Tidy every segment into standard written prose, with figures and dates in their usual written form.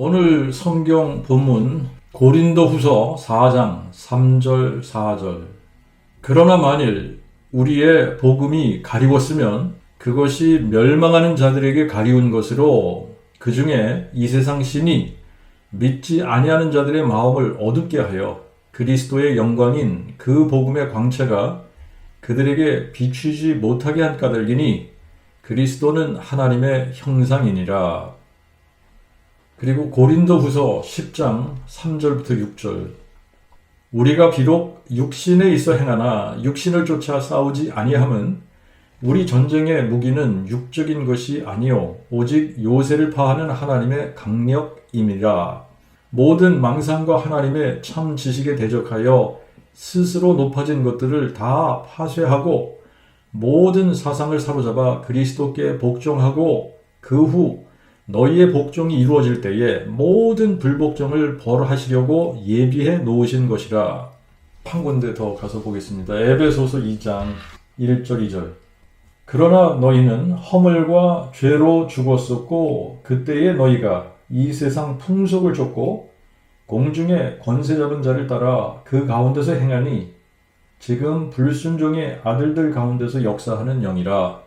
오늘 성경 본문 고린도후서 4장 3절 4절. 그러나 만일 우리의 복음이 가리웠으면 그것이 멸망하는 자들에게 가리운 것으로 그 중에 이 세상 신이 믿지 아니하는 자들의 마음을 어둡게 하여 그리스도의 영광인 그 복음의 광채가 그들에게 비추지 못하게 한 까닭이니 그리스도는 하나님의 형상이니라. 그리고 고린도후서 10장 3절부터 6절. 우리가 비록 육신에 있어 행하나 육신을 쫓아 싸우지 아니함은 우리 전쟁의 무기는 육적인 것이 아니요 오직 요새를 파하는 하나님의 강력임이라. 모든 망상과 하나님의 참 지식에 대적하여 스스로 높아진 것들을 다 파쇄하고 모든 사상을 사로잡아 그리스도께 복종하고 그 후 너희의 복종이 이루어질 때에 모든 불복종을 벌하시려고 예비해 놓으신 것이라. 한 군데 더 가서 보겠습니다. 에베소서 2장 1절 2절. 그러나 너희는 허물과 죄로 죽었었고 그때에 너희가 이 세상 풍속을 쫓고 공중의 권세 잡은 자를 따라 그 가운데서 행하니 지금 불순종의 아들들 가운데서 역사하는 영이라.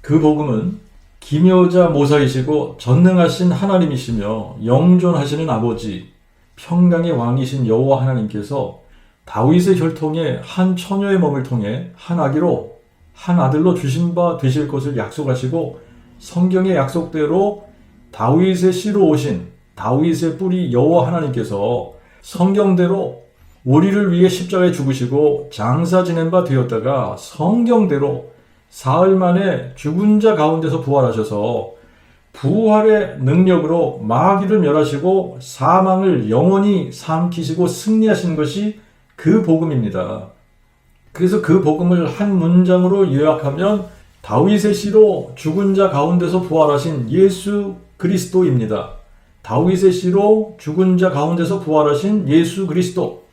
그 복음은 기묘자 모사이시고 전능하신 하나님이시며 영존하시는 아버지 평강의 왕이신 여호와 하나님께서 다윗의 혈통의 한 처녀의 몸을 통해 한 아기로 한 아들로 주신 바 되실 것을 약속하시고 성경의 약속대로 다윗의 씨로 오신 다윗의 뿌리 여호와 하나님께서 성경대로 우리를 위해 십자가에 죽으시고 장사 지낸 바 되었다가 성경대로 사흘 만에 죽은 자 가운데서 부활하셔서 부활의 능력으로 마귀를 멸하시고 사망을 영원히 삼키시고 승리하신 것이 그 복음입니다. 그래서 그 복음을 한 문장으로 요약하면 다윗의 씨로 죽은 자 가운데서 부활하신 예수 그리스도입니다. 다윗의 씨로 죽은 자 가운데서 부활하신 예수 그리스도.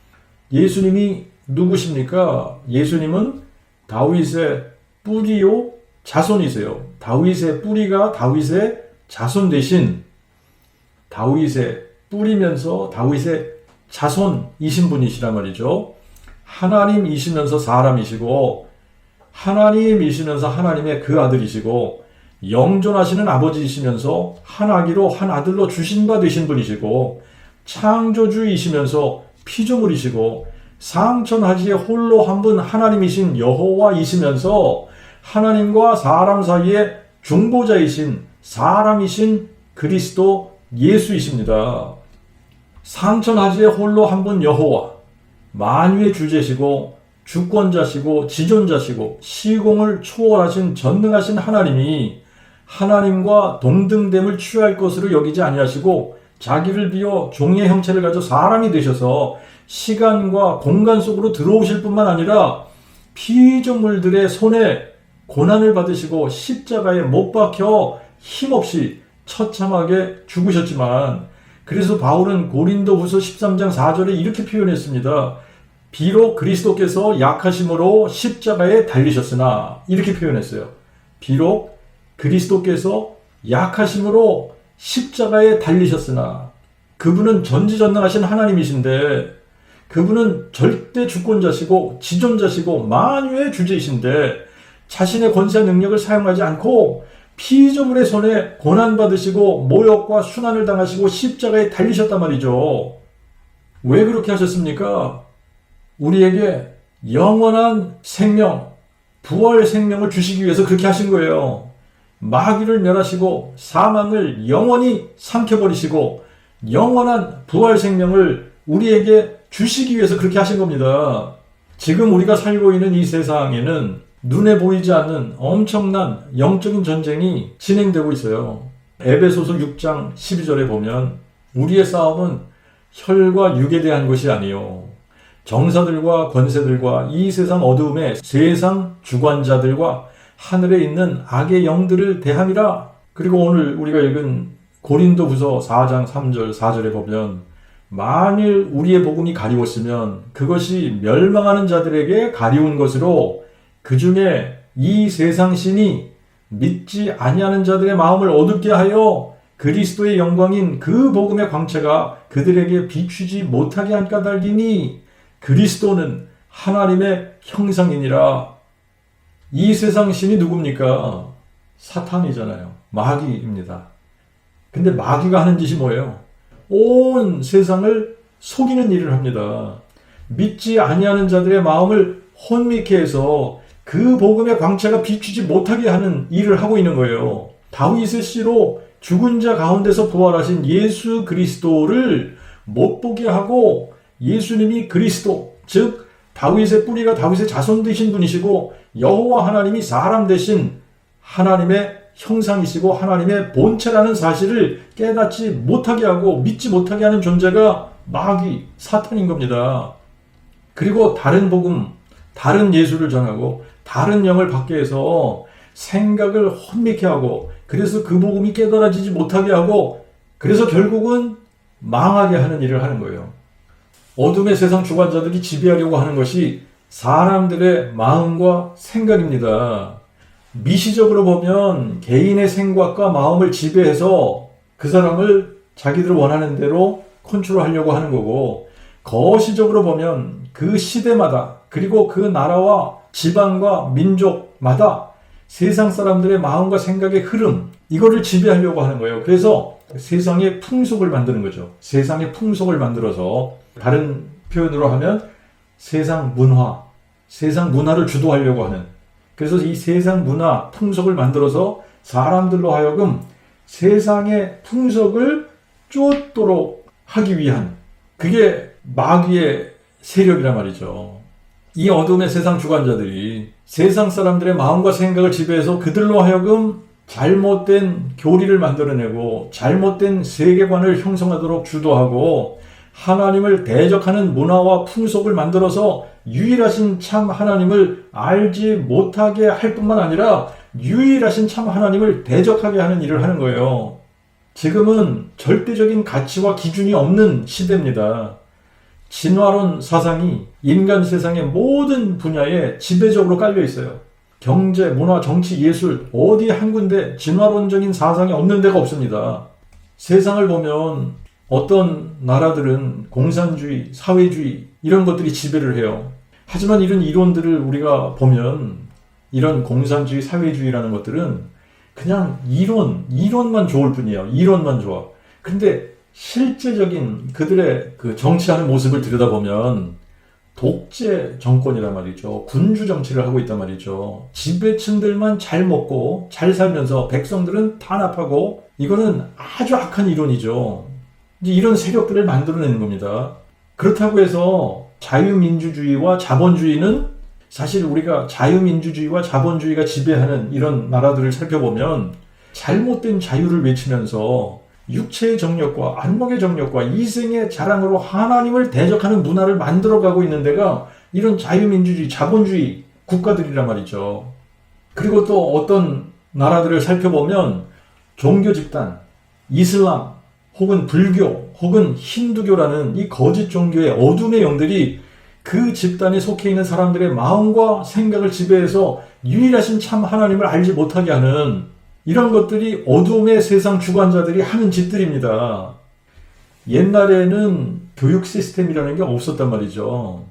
예수님이 누구십니까? 예수님은 다윗의 뿌리요 자손이세요. 다윗의 뿌리가 다윗의 자손 대신 다윗의 뿌리면서 다윗의 자손이신 분이시란 말이죠. 하나님이시면서 사람이시고 하나님이시면서 하나님의 그 아들이시고 영존하시는 아버지이시면서 한 아기로 한 아들로 주신 바 되신 분이시고 창조주이시면서 피조물이시고 상천하지에 홀로 한 분 하나님이신 여호와이시면서 하나님과 사람 사이의 중보자이신 사람이신 그리스도 예수이십니다. 상천하지에 홀로 한 분 여호와, 만유의 주제시고 주권자시고 지존자시고 시공을 초월하신 전능하신 하나님이 하나님과 동등됨을 취할 것으로 여기지 아니하시고 자기를 비워 종의 형체를 가져 사람이 되셔서 시간과 공간 속으로 들어오실 뿐만 아니라 피조물들의 손에 고난을 받으시고 십자가에 못 박혀 힘없이 처참하게 죽으셨지만, 그래서 바울은 고린도후서 13장 4절에 이렇게 표현했습니다. 비록 그리스도께서 약하심으로 십자가에 달리셨으나, 이렇게 표현했어요. 비록 그리스도께서 약하심으로 십자가에 달리셨으나, 그분은 전지전능하신 하나님이신데, 그분은 절대 주권자시고 지존자시고 만유의 주제이신데 자신의 권세 능력을 사용하지 않고 피조물의 손에 고난받으시고 모욕과 순환을 당하시고 십자가에 달리셨단 말이죠. 왜 그렇게 하셨습니까? 우리에게 영원한 생명, 부활 생명을 주시기 위해서 그렇게 하신 거예요. 마귀를 멸하시고 사망을 영원히 삼켜버리시고 영원한 부활 생명을 우리에게 주시기 위해서 그렇게 하신 겁니다. 지금 우리가 살고 있는 이 세상에는 눈에 보이지 않는 엄청난 영적인 전쟁이 진행되고 있어요. 에베소서 6장 12절에 보면 우리의 싸움은 혈과 육에 대한 것이 아니요 정사들과 권세들과 이 세상 어두움의 세상 주관자들과 하늘에 있는 악의 영들을 대함이라. 그리고 오늘 우리가 읽은 고린도후서 4장 3절 4절에 보면 만일 우리의 복음이 가리웠으면 그것이 멸망하는 자들에게 가리운 것으로 그 중에 이 세상 신이 믿지 아니하는 자들의 마음을 어둡게 하여 그리스도의 영광인 그 복음의 광채가 그들에게 비추지 못하게 한 까닭이니 그리스도는 하나님의 형상이니라. 이 세상 신이 누굽니까? 사탄이잖아요. 마귀입니다. 근데 마귀가 하는 짓이 뭐예요? 온 세상을 속이는 일을 합니다. 믿지 아니하는 자들의 마음을 혼미케 해서 그 복음의 광채가 비추지 못하게 하는 일을 하고 있는 거예요. 다윗의 씨로 죽은 자 가운데서 부활하신 예수 그리스도를 못 보게 하고 예수님이 그리스도, 즉 다윗의 뿌리가 다윗의 자손 되신 분이시고 여호와 하나님이 사람 되신 하나님의 형상이시고 하나님의 본체라는 사실을 깨닫지 못하게 하고 믿지 못하게 하는 존재가 마귀, 사탄인 겁니다. 그리고 다른 복음, 다른 예수를 전하고 다른 영을 받게 해서 생각을 혼미케 하고 그래서 그 복음이 깨달아지지 못하게 하고 그래서 결국은 망하게 하는 일을 하는 거예요. 어둠의 세상 주관자들이 지배하려고 하는 것이 사람들의 마음과 생각입니다. 미시적으로 보면 개인의 생각과 마음을 지배해서 그 사람을 자기들 원하는 대로 컨트롤하려고 하는 거고, 거시적으로 보면 그 시대마다 그리고 그 나라와 지방과 민족마다 세상 사람들의 마음과 생각의 흐름, 이거를 지배하려고 하는 거예요. 그래서 세상의 풍속을 만드는 거죠. 세상의 풍속을 만들어서, 다른 표현으로 하면 세상 문화를 주도하려고 하는, 그래서 이 세상 문화, 풍속을 만들어서 사람들로 하여금 세상의 풍속을 쫓도록 하기 위한, 그게 마귀의 세력이란 말이죠. 이 어둠의 세상 주관자들이 세상 사람들의 마음과 생각을 지배해서 그들로 하여금 잘못된 교리를 만들어내고 잘못된 세계관을 형성하도록 주도하고 하나님을 대적하는 문화와 풍속을 만들어서 유일하신 참 하나님을 알지 못하게 할 뿐만 아니라 유일하신 참 하나님을 대적하게 하는 일을 하는 거예요. 지금은 절대적인 가치와 기준이 없는 시대입니다. 진화론 사상이 인간 세상의 모든 분야에 지배적으로 깔려 있어요. 경제, 문화, 정치, 예술, 어디 한 군데 진화론적인 사상이 없는 데가 없습니다. 세상을 보면 어떤 나라들은 공산주의, 사회주의 이런 것들이 지배를 해요. 하지만 이런 이론들을 우리가 보면 이런 공산주의, 사회주의라는 것들은 그냥 이론만 좋을 뿐이에요. 이론만 좋아. 근데 실제적인 그들의 그 정치하는 모습을 들여다보면 독재 정권이란 말이죠. 군주 정치를 하고 있단 말이죠. 지배층들만 잘 먹고 잘 살면서 백성들은 탄압하고, 이거는 아주 악한 이론이죠. 이제 이런 세력들을 만들어내는 겁니다. 그렇다고 해서 자유민주주의와 자본주의는, 사실 우리가 자유민주주의와 자본주의가 지배하는 이런 나라들을 살펴보면 잘못된 자유를 외치면서 육체의 정력과 안목의 정력과 이생의 자랑으로 하나님을 대적하는 문화를 만들어가고 있는 데가 이런 자유민주주의, 자본주의 국가들이란 말이죠. 그리고 또 어떤 나라들을 살펴보면 종교 집단, 이슬람 혹은 불교 혹은 힌두교라는 이 거짓 종교의 어둠의 영들이 그 집단에 속해 있는 사람들의 마음과 생각을 지배해서 유일하신 참 하나님을 알지 못하게 하는, 이런 것들이 어둠의 세상 주관자들이 하는 짓들입니다. 옛날에는 교육 시스템이라는 게 없었단 말이죠.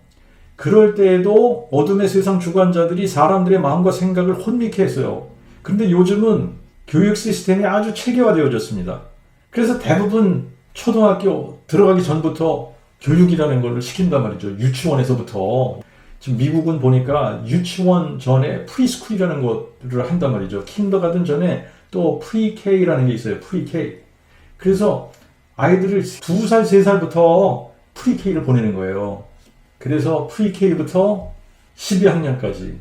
그럴 때에도 어둠의 세상 주관자들이 사람들의 마음과 생각을 혼미케 했어요. 그런데 요즘은 교육 시스템이 아주 체계화되어졌습니다. 그래서 대부분 초등학교 들어가기 전부터 교육이라는 걸 시킨단 말이죠. 유치원에서부터. 지금 미국은 보니까 유치원 전에 프리스쿨이라는 것들을 한단 말이죠. 킨더가든 전에 또 프리K라는 게 있어요. 프리K. 그래서 아이들을 2살, 3살부터 프리K를 보내는 거예요. 그래서 프리K부터 12학년까지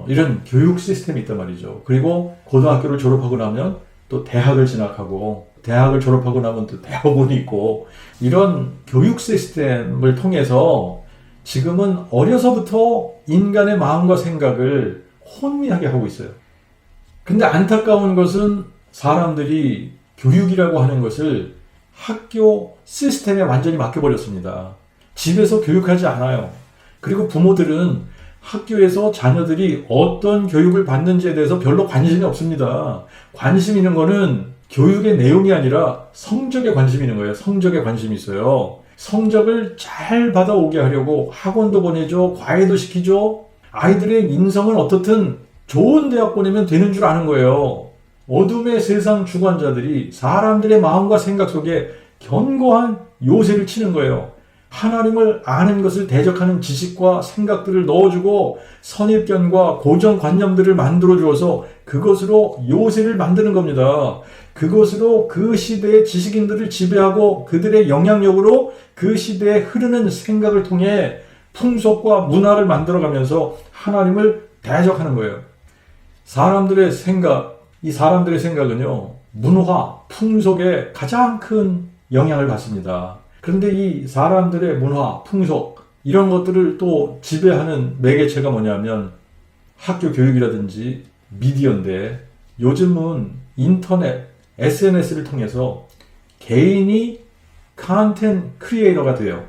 이런 교육 시스템이 있단 말이죠. 그리고 고등학교를 졸업하고 나면 또 대학을 진학하고, 대학을 졸업하고 나면 또 대학원이 있고, 이런 교육 시스템을 통해서 지금은 어려서부터 인간의 마음과 생각을 혼미하게 하고 있어요. 근데 안타까운 것은 사람들이 교육이라고 하는 것을 학교 시스템에 완전히 맡겨버렸습니다. 집에서 교육하지 않아요. 그리고 부모들은 학교에서 자녀들이 어떤 교육을 받는지에 대해서 별로 관심이 없습니다. 관심 있는 거는 교육의 내용이 아니라 성적에 관심이 있는 거예요. 성적에 관심이 있어요. 성적을 잘 받아오게 하려고 학원도 보내줘, 과외도 시키죠. 아이들의 인성은 어떻든 좋은 대학 보내면 되는 줄 아는 거예요. 어둠의 세상 주관자들이 사람들의 마음과 생각 속에 견고한 요새를 치는 거예요. 하나님을 아는 것을 대적하는 지식과 생각들을 넣어주고 선입견과 고정관념들을 만들어 주어서 그것으로 요새를 만드는 겁니다. 그것으로 그 시대의 지식인들을 지배하고 그들의 영향력으로 그 시대에 흐르는 생각을 통해 풍속과 문화를 만들어가면서 하나님을 대적하는 거예요. 사람들의 생각, 이 사람들의 생각은요, 문화, 풍속에 가장 큰 영향을 받습니다. 그런데 이 사람들의 문화, 풍속, 이런 것들을 또 지배하는 매개체가 뭐냐면 학교 교육이라든지 미디어인데, 요즘은 인터넷, SNS를 통해서 개인이 컨텐츠 크리에이터가 돼요.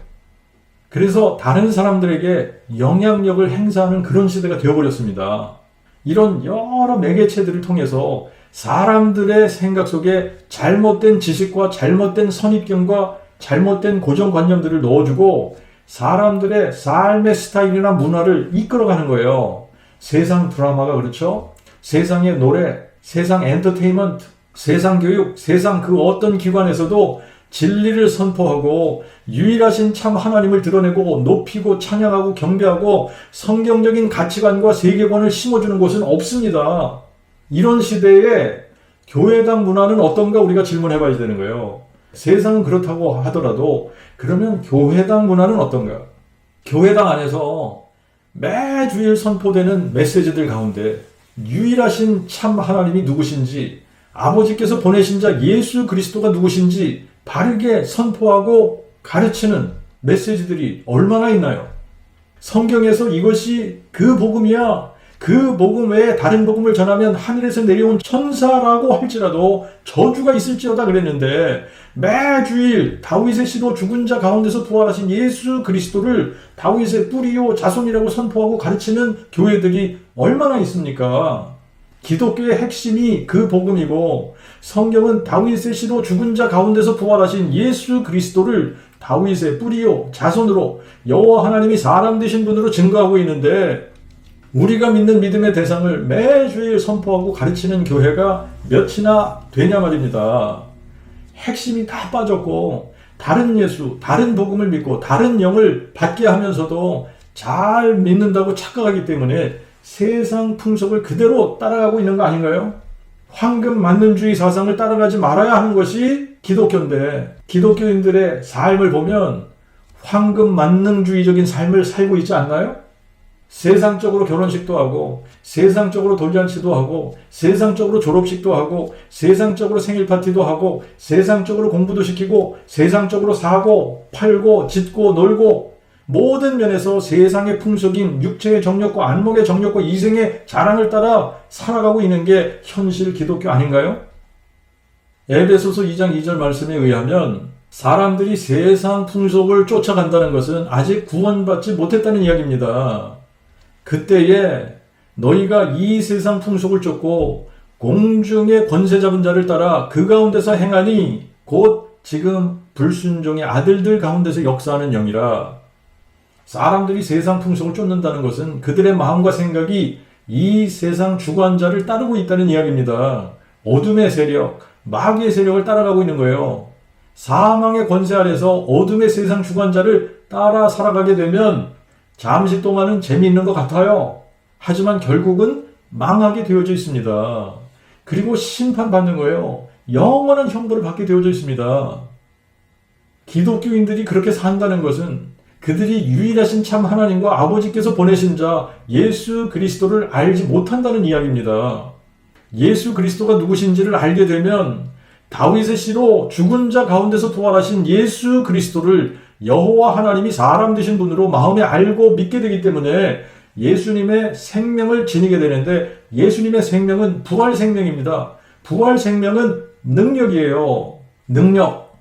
그래서 다른 사람들에게 영향력을 행사하는 그런 시대가 되어버렸습니다. 이런 여러 매개체들을 통해서 사람들의 생각 속에 잘못된 지식과 잘못된 선입견과 잘못된 고정관념들을 넣어주고 사람들의 삶의 스타일이나 문화를 이끌어가는 거예요. 세상 드라마가 그렇죠? 세상의 노래, 세상 엔터테인먼트, 세상 교육, 세상 그 어떤 기관에서도 진리를 선포하고 유일하신 참 하나님을 드러내고 높이고 찬양하고 경배하고 성경적인 가치관과 세계관을 심어주는 곳은 없습니다. 이런 시대에 교회당 문화는 어떤가 우리가 질문해 봐야 되는 거예요. 세상은 그렇다고 하더라도 그러면 교회당 문화는 어떤가? 교회당 안에서 매주일 선포되는 메시지들 가운데 유일하신 참 하나님이 누구신지, 아버지께서 보내신 자 예수 그리스도가 누구신지 바르게 선포하고 가르치는 메시지들이 얼마나 있나요? 성경에서 이것이 그 복음이야, 그 복음 외에 다른 복음을 전하면 하늘에서 내려온 천사라고 할지라도 저주가 있을지어다 그랬는데, 매주일 다윗의 씨로 죽은 자 가운데서 부활하신 예수 그리스도를 다윗의 뿌리요 자손이라고 선포하고 가르치는 교회들이 얼마나 있습니까? 기독교의 핵심이 그 복음이고, 성경은 다윗의 씨로 죽은 자 가운데서 부활하신 예수 그리스도를 다윗의 뿌리요 자손으로 여호와 하나님이 사람 되신 분으로 증거하고 있는데, 우리가 믿는 믿음의 대상을 매주일 선포하고 가르치는 교회가 몇이나 되냐 말입니다. 핵심이 다 빠졌고 다른 예수, 다른 복음을 믿고 다른 영을 받게 하면서도 잘 믿는다고 착각하기 때문에 세상 풍속을 그대로 따라가고 있는 거 아닌가요? 황금 만능주의 사상을 따라가지 말아야 하는 것이 기독교인데, 기독교인들의 삶을 보면 황금 만능주의적인 삶을 살고 있지 않나요? 세상적으로 결혼식도 하고, 세상적으로 돌잔치도 하고, 세상적으로 졸업식도 하고, 세상적으로 생일 파티도 하고, 세상적으로 공부도 시키고, 세상적으로 사고, 팔고, 짓고, 놀고, 모든 면에서 세상의 풍속인 육체의 정욕과 안목의 정욕과 이생의 자랑을 따라 살아가고 있는 게 현실 기독교 아닌가요? 에베소서 2장 2절 말씀에 의하면 사람들이 세상 풍속을 쫓아간다는 것은 아직 구원받지 못했다는 이야기입니다. 그때에 너희가 이 세상 풍속을 쫓고 공중의 권세 잡은 자를 따라 그 가운데서 행하니 곧 지금 불순종의 아들들 가운데서 역사하는 영이라. 사람들이 세상 풍속을 쫓는다는 것은 그들의 마음과 생각이 이 세상 주관자를 따르고 있다는 이야기입니다. 어둠의 세력, 마귀의 세력을 따라가고 있는 거예요. 사망의 권세 아래서 어둠의 세상 주관자를 따라 살아가게 되면 잠시 동안은 재미있는 것 같아요. 하지만 결국은 망하게 되어져 있습니다. 그리고 심판받는 거예요. 영원한 형벌을 받게 되어져 있습니다. 기독교인들이 그렇게 산다는 것은 그들이 유일하신 참 하나님과 아버지께서 보내신 자 예수 그리스도를 알지 못한다는 이야기입니다. 예수 그리스도가 누구신지를 알게 되면 다윗의 씨로 죽은 자 가운데서 부활하신 예수 그리스도를 여호와 하나님이 사람 되신 분으로 마음에 알고 믿게 되기 때문에 예수님의 생명을 지니게 되는데, 예수님의 생명은 부활 생명입니다. 부활 생명은 능력이에요. 능력.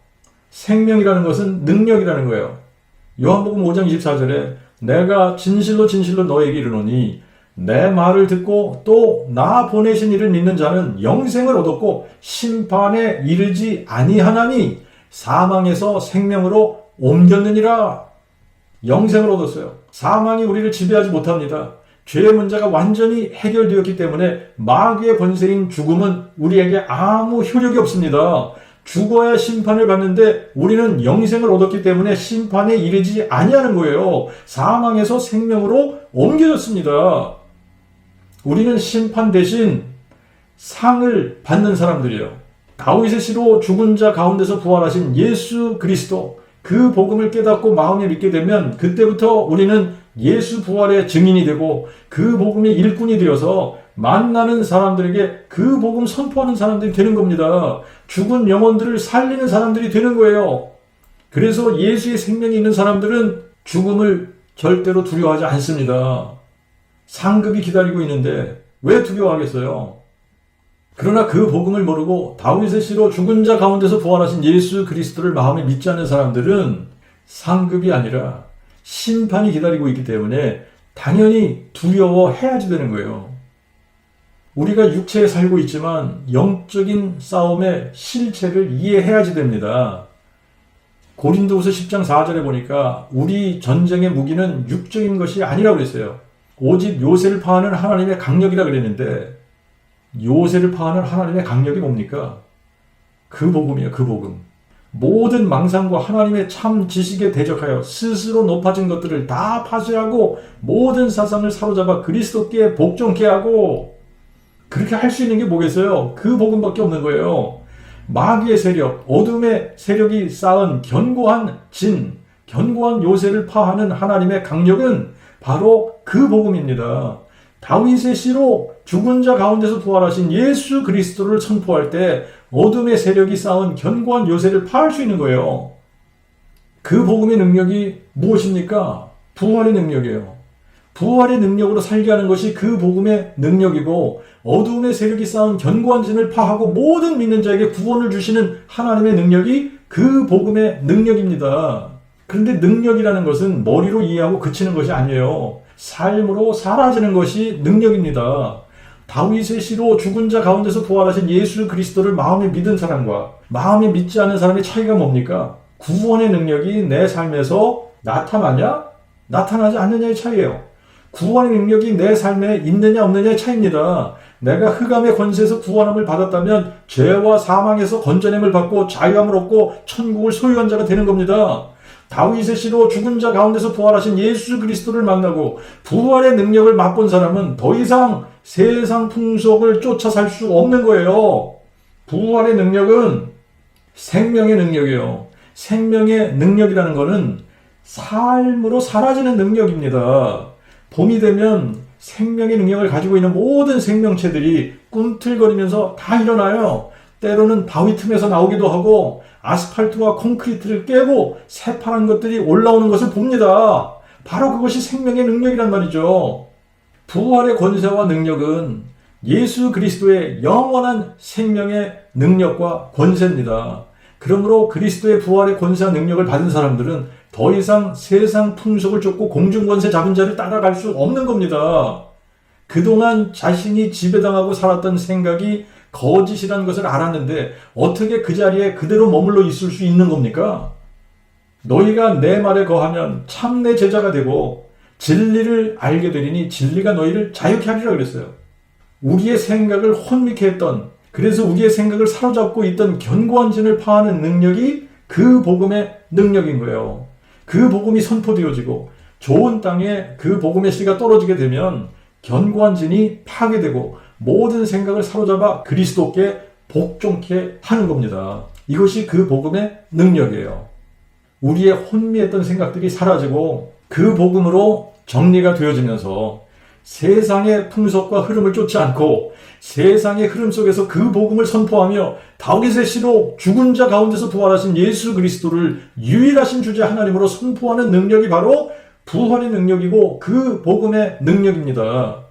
생명이라는 것은 능력이라는 거예요. 요한복음 5장 24절에 내가 진실로 진실로 너에게 이르노니 내 말을 듣고 또 나 보내신 이를 믿는 자는 영생을 얻었고 심판에 이르지 아니하나니 사망에서 생명으로 옮겼느니라. 영생을 얻었어요. 사망이 우리를 지배하지 못합니다. 죄의 문제가 완전히 해결되었기 때문에 마귀의 권세인 죽음은 우리에게 아무 효력이 없습니다. 죽어야 심판을 받는데 우리는 영생을 얻었기 때문에 심판에 이르지 아니하는 거예요. 사망에서 생명으로 옮겨졌습니다. 우리는 심판 대신 상을 받는 사람들이에요. 다윗의 씨로 죽은 자 가운데서 부활하신 예수 그리스도, 그 복음을 깨닫고 마음에 믿게 되면 그때부터 우리는 예수 부활의 증인이 되고 그 복음의 일꾼이 되어서 만나는 사람들에게 그 복음 선포하는 사람들이 되는 겁니다. 죽은 영혼들을 살리는 사람들이 되는 거예요. 그래서 예수의 생명이 있는 사람들은 죽음을 절대로 두려워하지 않습니다. 상급이 기다리고 있는데 왜 두려워하겠어요? 그러나 그 복음을 모르고 다윗의 씨로 죽은 자 가운데서 부활하신 예수 그리스도를 마음에 믿지 않는 사람들은 상급이 아니라 심판이 기다리고 있기 때문에 당연히 두려워해야지 되는 거예요. 우리가 육체에 살고 있지만 영적인 싸움의 실체를 이해해야지 됩니다. 고린도후서 10장 4절에 보니까 우리 전쟁의 무기는 육적인 것이 아니라고 그랬어요. 오직 요새를 파하는 하나님의 강력이라 그랬는데 요새를 파하는 하나님의 강력이 뭡니까? 그 복음이에요. 그 복음. 모든 망상과 하나님의 참 지식에 대적하여 스스로 높아진 것들을 다 파쇄하고 모든 사상을 사로잡아 그리스도께 복종케 하고, 그렇게 할 수 있는 게 뭐겠어요? 그 복음밖에 없는 거예요. 마귀의 세력, 어둠의 세력이 쌓은 견고한 견고한 요새를 파하는 하나님의 강력은 바로 그 복음입니다. 다윗의 씨로 죽은 자 가운데서 부활하신 예수 그리스도를 선포할 때 어둠의 세력이 쌓은 견고한 요새를 파할 수 있는 거예요. 그 복음의 능력이 무엇입니까? 부활의 능력이에요. 부활의 능력으로 살게 하는 것이 그 복음의 능력이고, 어둠의 세력이 쌓은 견고한 진을 파하고 모든 믿는 자에게 구원을 주시는 하나님의 능력이 그 복음의 능력입니다. 그런데 능력이라는 것은 머리로 이해하고 그치는 것이 아니에요. 삶으로 사라지는 것이 능력입니다. 다윗의 씨로 죽은 자 가운데서 부활하신 예수 그리스도를 마음에 믿은 사람과 마음에 믿지 않는 사람의 차이가 뭡니까? 구원의 능력이 내 삶에서 나타나냐? 나타나지 않느냐의 차이예요. 구원의 능력이 내 삶에 있느냐 없느냐의 차이입니다. 내가 흑암의 권세에서 구원함을 받았다면 죄와 사망에서 건져냄을 받고 자유함을 얻고 천국을 소유한 자가 되는 겁니다. 다윗의 씨로 죽은 자 가운데서 부활하신 예수 그리스도를 만나고 부활의 능력을 맛본 사람은 더 이상 세상 풍속을 쫓아 살 수 없는 거예요. 부활의 능력은 생명의 능력이에요. 생명의 능력이라는 것은 삶으로 사라지는 능력입니다. 봄이 되면 생명의 능력을 가지고 있는 모든 생명체들이 꿈틀거리면서 다 일어나요. 때로는 바위 틈에서 나오기도 하고 아스팔트와 콘크리트를 깨고 새파란 것들이 올라오는 것을 봅니다. 바로 그것이 생명의 능력이란 말이죠. 부활의 권세와 능력은 예수 그리스도의 영원한 생명의 능력과 권세입니다. 그러므로 그리스도의 부활의 권세와 능력을 받은 사람들은 더 이상 세상 풍속을 쫓고 공중권세 잡은 자를 따라갈 수 없는 겁니다. 그동안 자신이 지배당하고 살았던 생각이 거짓이라는 것을 알았는데 어떻게 그 자리에 그대로 머물러 있을 수 있는 겁니까? 너희가 내 말에 거하면 참 내 제자가 되고 진리를 알게 되리니 진리가 너희를 자유케 하리라 그랬어요. 우리의 생각을 혼미케 했던, 그래서 우리의 생각을 사로잡고 있던 견고한 진을 파하는 능력이 그 복음의 능력인 거예요. 그 복음이 선포되어지고 좋은 땅에 그 복음의 씨가 떨어지게 되면 견고한 진이 파괴되고 모든 생각을 사로잡아 그리스도께 복종케 하는 겁니다. 이것이 그 복음의 능력이에요. 우리의 혼미했던 생각들이 사라지고 그 복음으로 정리가 되어지면서 세상의 풍속과 흐름을 쫓지 않고 세상의 흐름 속에서 그 복음을 선포하며 다윗의 씨로 죽은 자 가운데서 부활하신 예수 그리스도를 유일하신 주제 하나님으로 선포하는 능력이 바로 부활의 능력이고 그 복음의 능력입니다.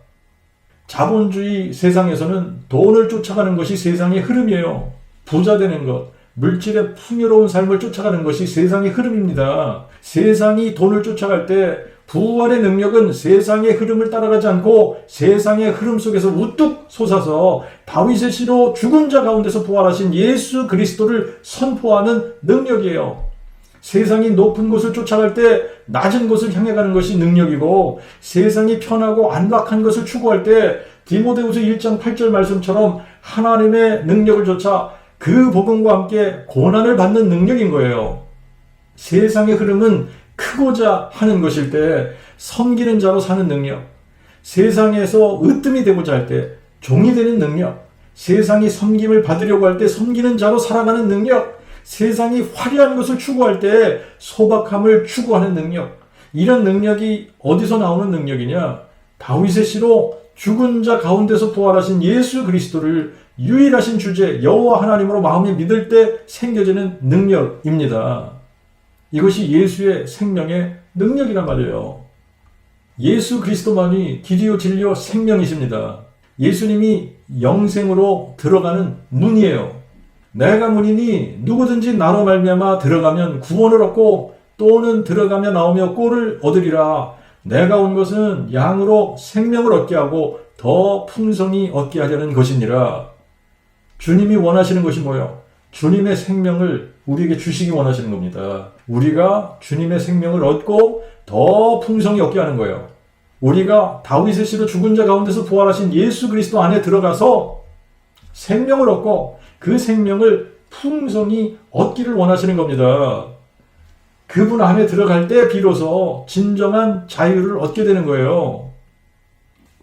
자본주의 세상에서는 돈을 쫓아가는 것이 세상의 흐름이에요. 부자 되는 것, 물질의 풍요로운 삶을 쫓아가는 것이 세상의 흐름입니다. 세상이 돈을 쫓아갈 때 부활의 능력은 세상의 흐름을 따라가지 않고 세상의 흐름 속에서 우뚝 솟아서 다윗의 씨로 죽은 자 가운데서 부활하신 예수 그리스도를 선포하는 능력이에요. 세상이 높은 곳을 쫓아갈 때 낮은 곳을 향해 가는 것이 능력이고, 세상이 편하고 안락한 것을 추구할 때 디모데후서 1장 8절 말씀처럼 하나님의 능력을 쫓아 그 복음과 함께 고난을 받는 능력인 거예요. 세상의 흐름은 크고자 하는 것일 때 섬기는 자로 사는 능력, 세상에서 으뜸이 되고자 할 때 종이 되는 능력, 세상이 섬김을 받으려고 할 때 섬기는 자로 살아가는 능력, 세상이 화려한 것을 추구할 때 소박함을 추구하는 능력, 이런 능력이 어디서 나오는 능력이냐? 다윗의 씨로 죽은 자 가운데서 부활하신 예수 그리스도를 유일하신 주제 여호와 하나님으로 마음에 믿을 때 생겨지는 능력입니다. 이것이 예수의 생명의 능력이란 말이에요. 예수 그리스도만이 길이요 진리요 생명이십니다. 예수님이 영생으로 들어가는 문이에요. 내가 문이니 누구든지 나로 말미암아 들어가면 구원을 얻고 또는 들어가며 나오며 꼴을 얻으리라. 내가 온 것은 양으로 생명을 얻게 하고 더 풍성히 얻게 하려는 것이니라. 주님이 원하시는 것이 뭐예요? 주님의 생명을 우리에게 주시기 원하시는 겁니다. 우리가 주님의 생명을 얻고 더 풍성히 얻게 하는 거예요. 우리가 다윗의 씨로 죽은 자 가운데서 부활하신 예수 그리스도 안에 들어가서 생명을 얻고 그 생명을 풍성히 얻기를 원하시는 겁니다. 그분 안에 들어갈 때 비로소 진정한 자유를 얻게 되는 거예요.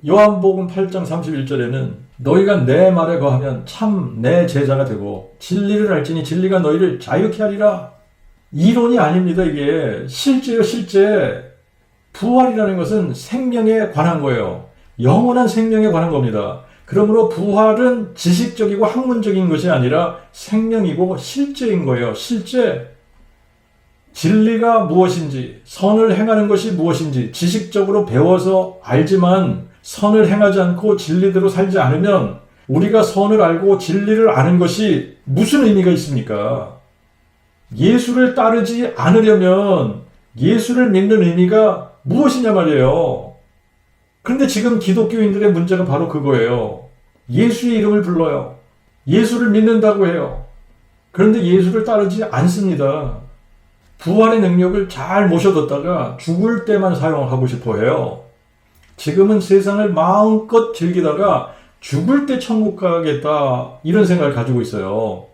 요한복음 8장 31절에는 너희가 내 말에 거하면 참 내 제자가 되고 진리를 알지니 진리가 너희를 자유케 하리라. 이론이 아닙니다. 이게 실제요, 실제. 부활이라는 것은 생명에 관한 거예요. 영원한 생명에 관한 겁니다. 그러므로 부활은 지식적이고 학문적인 것이 아니라 생명이고 실제인 거예요. 실제. 진리가 무엇인지, 선을 행하는 것이 무엇인지 지식적으로 배워서 알지만 선을 행하지 않고 진리대로 살지 않으면 우리가 선을 알고 진리를 아는 것이 무슨 의미가 있습니까? 예수를 따르지 않으려면 예수를 믿는 의미가 무엇이냐 말이에요. 그런데 지금 기독교인들의 문제가 바로 그거예요. 예수의 이름을 불러요. 예수를 믿는다고 해요. 그런데 예수를 따르지 않습니다. 부활의 능력을 잘 모셔뒀다가 죽을 때만 사용하고 싶어 해요. 지금은 세상을 마음껏 즐기다가 죽을 때 천국 가겠다 이런 생각을 가지고 있어요.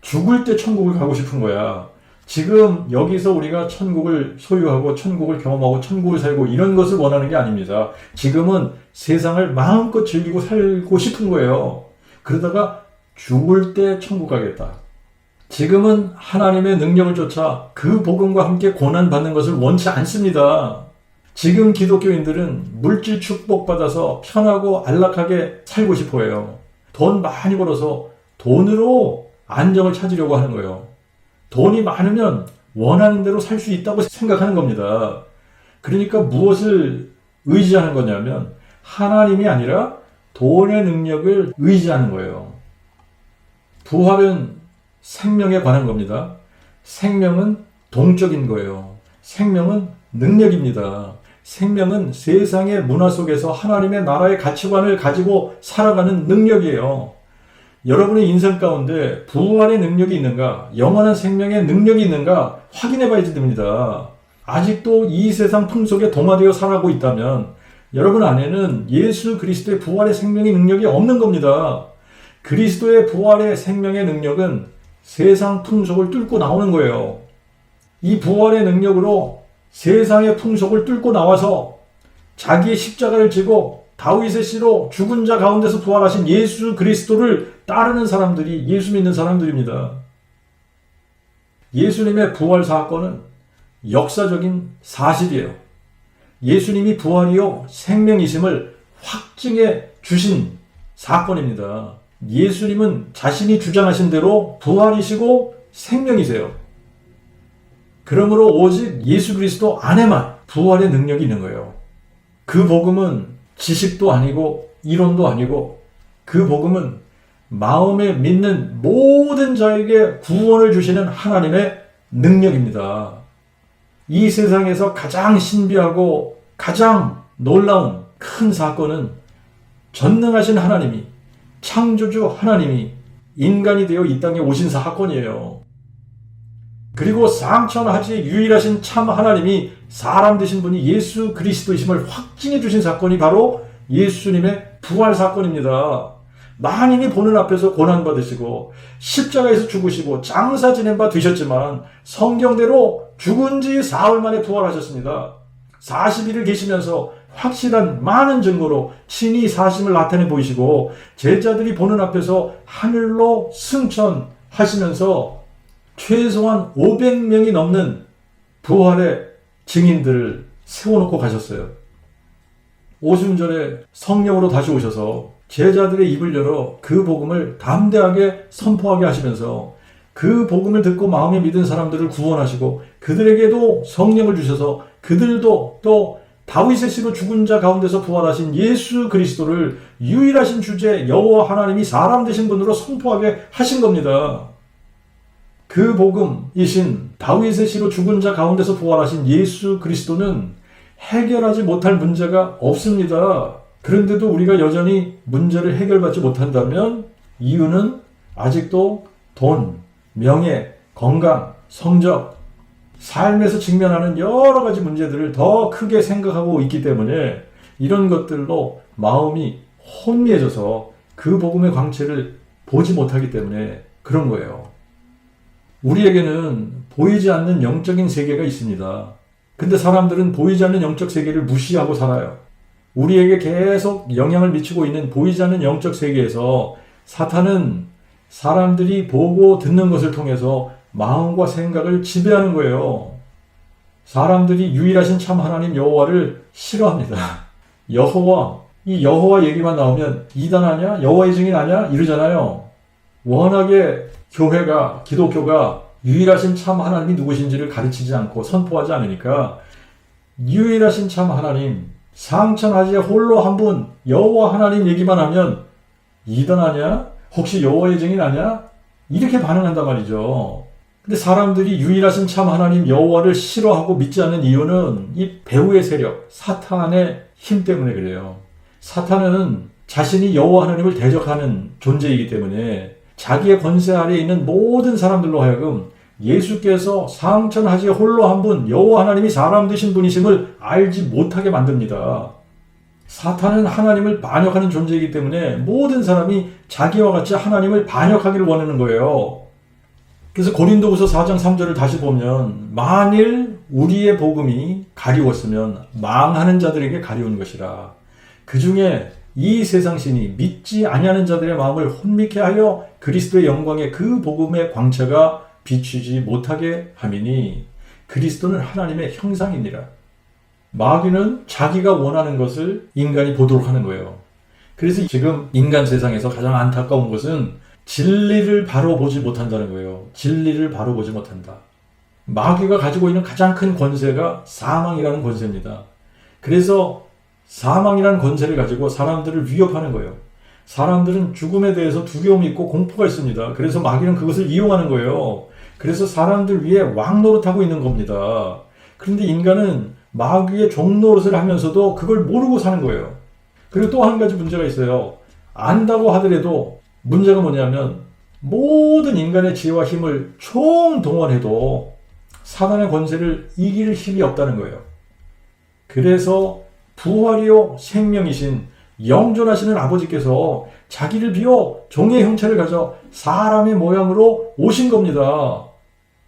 죽을 때 천국을 가고 싶은 거야. 지금 여기서 우리가 천국을 소유하고 천국을 경험하고 천국을 살고 이런 것을 원하는 게 아닙니다. 지금은 세상을 마음껏 즐기고 살고 싶은 거예요. 그러다가 죽을 때 천국 가겠다. 지금은 하나님의 능력을 쫓아 그 복음과 함께 고난받는 것을 원치 않습니다. 지금 기독교인들은 물질 축복받아서 편하고 안락하게 살고 싶어 해요. 돈 많이 벌어서 돈으로 안정을 찾으려고 하는 거예요. 돈이 많으면 원하는 대로 살 수 있다고 생각하는 겁니다. 그러니까 무엇을 의지하는 거냐면 하나님이 아니라 돈의 능력을 의지하는 거예요. 부활은 생명에 관한 겁니다. 생명은 동적인 거예요. 생명은 능력입니다. 생명은 세상의 문화 속에서 하나님의 나라의 가치관을 가지고 살아가는 능력이에요. 여러분의 인생 가운데 부활의 능력이 있는가, 영원한 생명의 능력이 있는가 확인해 봐야 됩니다. 아직도 이 세상 풍속에 동화되어 살아가고 있다면 여러분 안에는 예수 그리스도의 부활의 생명의 능력이 없는 겁니다. 그리스도의 부활의 생명의 능력은 세상 풍속을 뚫고 나오는 거예요. 이 부활의 능력으로 세상의 풍속을 뚫고 나와서 자기의 십자가를 지고 다윗의 씨로 죽은 자 가운데서 부활하신 예수 그리스도를 따르는 사람들이 예수 믿는 사람들입니다. 예수님의 부활 사건은 역사적인 사실이에요. 예수님이 부활이요 생명이심을 확증해 주신 사건입니다. 예수님은 자신이 주장하신 대로 부활이시고 생명이세요. 그러므로 오직 예수 그리스도 안에만 부활의 능력이 있는 거예요. 그 복음은 지식도 아니고 이론도 아니고 그 복음은 마음에 믿는 모든 자에게 구원을 주시는 하나님의 능력입니다. 이 세상에서 가장 신비하고 가장 놀라운 큰 사건은 전능하신 하나님이, 창조주 하나님이 인간이 되어 이 땅에 오신 사건이에요. 그리고 상천하지 유일하신 참 하나님이 사람 되신 분이 예수 그리스도이심을 확증해 주신 사건이 바로 예수님의 부활 사건입니다. 만인이 보는 앞에서 고난받으시고 십자가에서 죽으시고 장사 지낸 바 되셨지만 성경대로 죽은 지 사흘 만에 부활하셨습니다. 40일을 계시면서 확실한 많은 증거로 친히 사심을 나타내 보이시고 제자들이 보는 앞에서 하늘로 승천하시면서 최소한 500명이 넘는 부활의 증인들을 세워놓고 가셨어요. 오순 전에 성령으로 다시 오셔서 제자들의 입을 열어 그 복음을 담대하게 선포하게 하시면서 그 복음을 듣고 마음에 믿은 사람들을 구원하시고 그들에게도 성령을 주셔서 그들도 또 다윗의 씨로 죽은 자 가운데서 부활하신 예수 그리스도를 유일하신 주제 여호와 하나님이 사람 되신 분으로 선포하게 하신 겁니다. 그 복음이신 다윗의 씨로 죽은 자 가운데서 부활하신 예수 그리스도는 해결하지 못할 문제가 없습니다. 그런데도 우리가 여전히 문제를 해결받지 못한다면 이유는 아직도 돈, 명예, 건강, 성적, 삶에서 직면하는 여러 가지 문제들을 더 크게 생각하고 있기 때문에 이런 것들로 마음이 혼미해져서 그 복음의 광채를 보지 못하기 때문에 그런 거예요. 우리에게는 보이지 않는 영적인 세계가 있습니다. 근데 사람들은 보이지 않는 영적 세계를 무시하고 살아요. 우리에게 계속 영향을 미치고 있는 보이지 않는 영적 세계에서 사탄은 사람들이 보고 듣는 것을 통해서 마음과 생각을 지배하는 거예요. 사람들이 유일하신 참 하나님 여호와를 싫어합니다. 여호와, 이 여호와 얘기만 나오면 이단 아냐? 여호와의 증인 아냐? 이러잖아요. 워낙에 교회가, 기독교가 유일하신 참 하나님이 누구신지를 가르치지 않고 선포하지 않으니까 유일하신 참 하나님, 상천하지에 홀로 한 분 여호와 하나님 얘기만 하면 이단 아냐? 혹시 여호와의 증인 아냐? 이렇게 반응한단 말이죠. 근데 사람들이 유일하신 참 하나님 여호와를 싫어하고 믿지 않는 이유는 이 배후의 세력, 사탄의 힘 때문에 그래요. 사탄은 자신이 여호와 하나님을 대적하는 존재이기 때문에 자기의 권세 아래에 있는 모든 사람들로 하여금 예수께서 상천하지에 홀로 한 분 여호와 하나님이 사람 되신 분이심을 알지 못하게 만듭니다. 사탄은 하나님을 반역하는 존재이기 때문에 모든 사람이 자기와 같이 하나님을 반역하기를 원하는 거예요. 그래서 고린도후서 4장 3절을 다시 보면 만일 우리의 복음이 가리웠으면 망하는 자들에게 가리운 것이라. 그 중에 이 세상 신이 믿지 아니하는 자들의 마음을 혼미케 하여 그리스도의 영광의 그 복음의 광채가 비추지 못하게 함이니 그리스도는 하나님의 형상이니라. 마귀는 자기가 원하는 것을 인간이 보도록 하는 거예요. 그래서 지금 인간 세상에서 가장 안타까운 것은 진리를 바로 보지 못한다는 거예요. 진리를 바로 보지 못한다. 마귀가 가지고 있는 가장 큰 권세가 사망이라는 권세입니다. 그래서 사망이라는 권세를 가지고 사람들을 위협하는 거예요. 사람들은 죽음에 대해서 두려움이 있고 공포가 있습니다. 그래서 마귀는 그것을 이용하는 거예요. 그래서 사람들 위에 왕노릇하고 있는 겁니다. 그런데 인간은 마귀의 종노릇을 하면서도 그걸 모르고 사는 거예요. 그리고 또 한 가지 문제가 있어요. 안다고 하더라도 문제가 뭐냐면 모든 인간의 지혜와 힘을 총동원해도 사단의 권세를 이길 힘이 없다는 거예요. 그래서 부활이요 생명이신 영존하시는 아버지께서 자기를 비워 종의 형체를 가져 사람의 모양으로 오신 겁니다.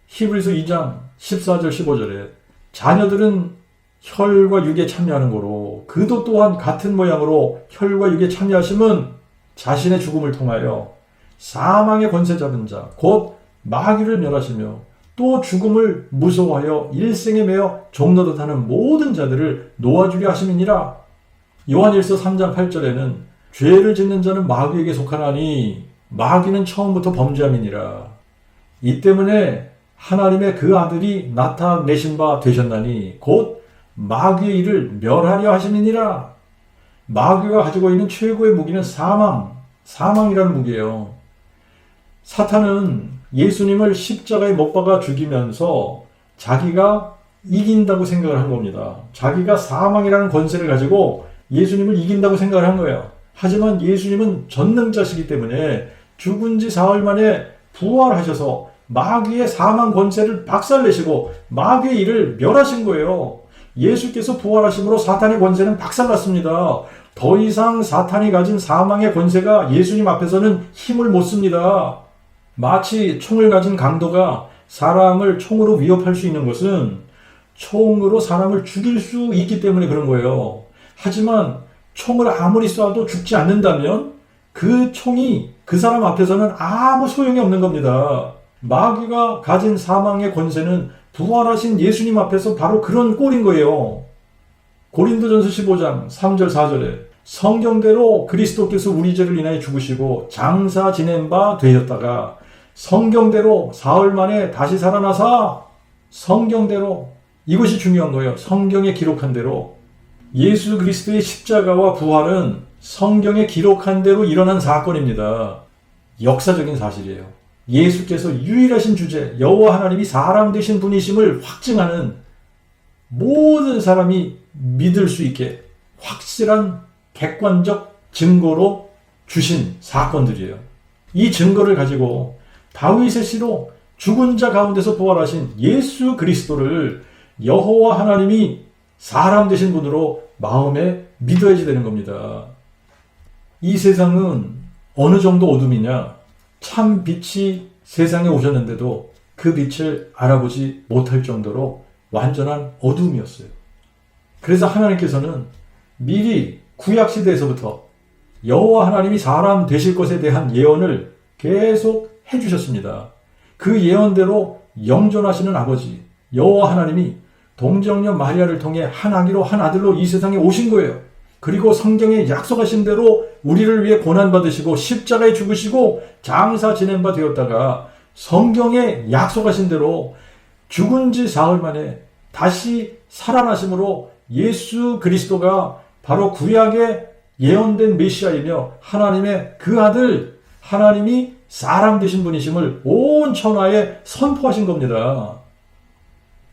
히브리서 2장 14절 15절에 자녀들은 혈과 육에 참여하는 거로 그도 또한 같은 모양으로 혈과 육에 참여하심은 자신의 죽음을 통하여 사망의 권세 잡은 자 곧 마귀를 멸하시며 또 죽음을 무서워하여 일생에 매여 종노릇하는 모든 자들을 놓아주려 하심이니라. 요한일서 3장 8절에는 죄를 짓는 자는 마귀에게 속하나니 마귀는 처음부터 범죄함이니라. 이 때문에 하나님의 그 아들이 나타내신 바 되셨나니 곧 마귀의 일을 멸하려 하심이니라. 마귀가 가지고 있는 최고의 무기는 사망이라는 무기예요. 사탄은 예수님을 십자가에 못 박아 죽이면서 자기가 이긴다고 생각을 한 겁니다. 자기가 사망이라는 권세를 가지고 예수님을 이긴다고 생각을 한 거예요. 하지만 예수님은 전능자시기 때문에 죽은 지 사흘 만에 부활하셔서 마귀의 사망 권세를 박살내시고 마귀의 일을 멸하신 거예요. 예수께서 부활하심으로 사탄의 권세는 박살났습니다. 더 이상 사탄이 가진 사망의 권세가 예수님 앞에서는 힘을 못 씁니다. 마치 총을 가진 강도가 사람을 총으로 위협할 수 있는 것은 총으로 사람을 죽일 수 있기 때문에 그런 거예요. 하지만 총을 아무리 쏴도 죽지 않는다면 그 총이 그 사람 앞에서는 아무 소용이 없는 겁니다. 마귀가 가진 사망의 권세는 부활하신 예수님 앞에서 바로 그런 꼴인 거예요. 고린도전서 15장 3절 4절에 성경대로 그리스도께서 우리 죄를 인하여 죽으시고 장사 지낸 바 되었다가 성경대로 사흘 만에 다시 살아나사 성경대로, 이것이 중요한 거예요. 성경에 기록한 대로 예수 그리스도의 십자가와 부활은 성경에 기록한 대로 일어난 사건입니다. 역사적인 사실이에요. 예수께서 유일하신 주제 여호와 하나님이 사람 되신 분이심을 확증하는 모든 사람이 믿을 수 있게 확실한 객관적 증거로 주신 사건들이에요. 이 증거를 가지고 다윗의 씨로 죽은 자 가운데서 부활하신 예수 그리스도를 여호와 하나님이 사람 되신 분으로 마음에 믿어야지 되는 겁니다. 이 세상은 어느 정도 어둠이냐? 참 빛이 세상에 오셨는데도 그 빛을 알아보지 못할 정도로 완전한 어둠이었어요. 그래서 하나님께서는 미리 구약시대에서부터 여호와 하나님이 사람 되실 것에 대한 예언을 계속 해주셨습니다. 그 예언대로 영존하시는 아버지 여호와 하나님이 동정녀 마리아를 통해 한 아기로 한 아들로 이 세상에 오신 거예요. 그리고 성경에 약속하신 대로 우리를 위해 고난받으시고 십자가에 죽으시고 장사 지낸 바 되었다가 성경에 약속하신 대로 죽은 지 사흘 만에 다시 살아나심으로 예수 그리스도가 바로 구약에 예언된 메시아이며 하나님의 그 아들, 하나님이 사람 되신 분이심을 온 천하에 선포하신 겁니다.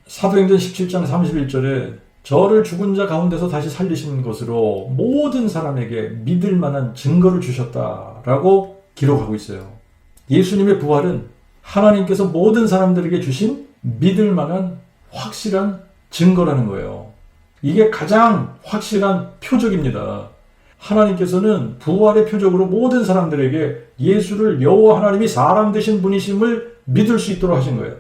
사도행전 17장 31절에 저를 죽은 자 가운데서 다시 살리신 것으로 모든 사람에게 믿을 만한 증거를 주셨다라고 기록하고 있어요. 예수님의 부활은 하나님께서 모든 사람들에게 주신 믿을 만한 확실한 증거라는 거예요. 이게 가장 확실한 표적입니다. 하나님께서는 부활의 표적으로 모든 사람들에게 예수를 여호와 하나님이 사람 되신 분이심을 믿을 수 있도록 하신 거예요.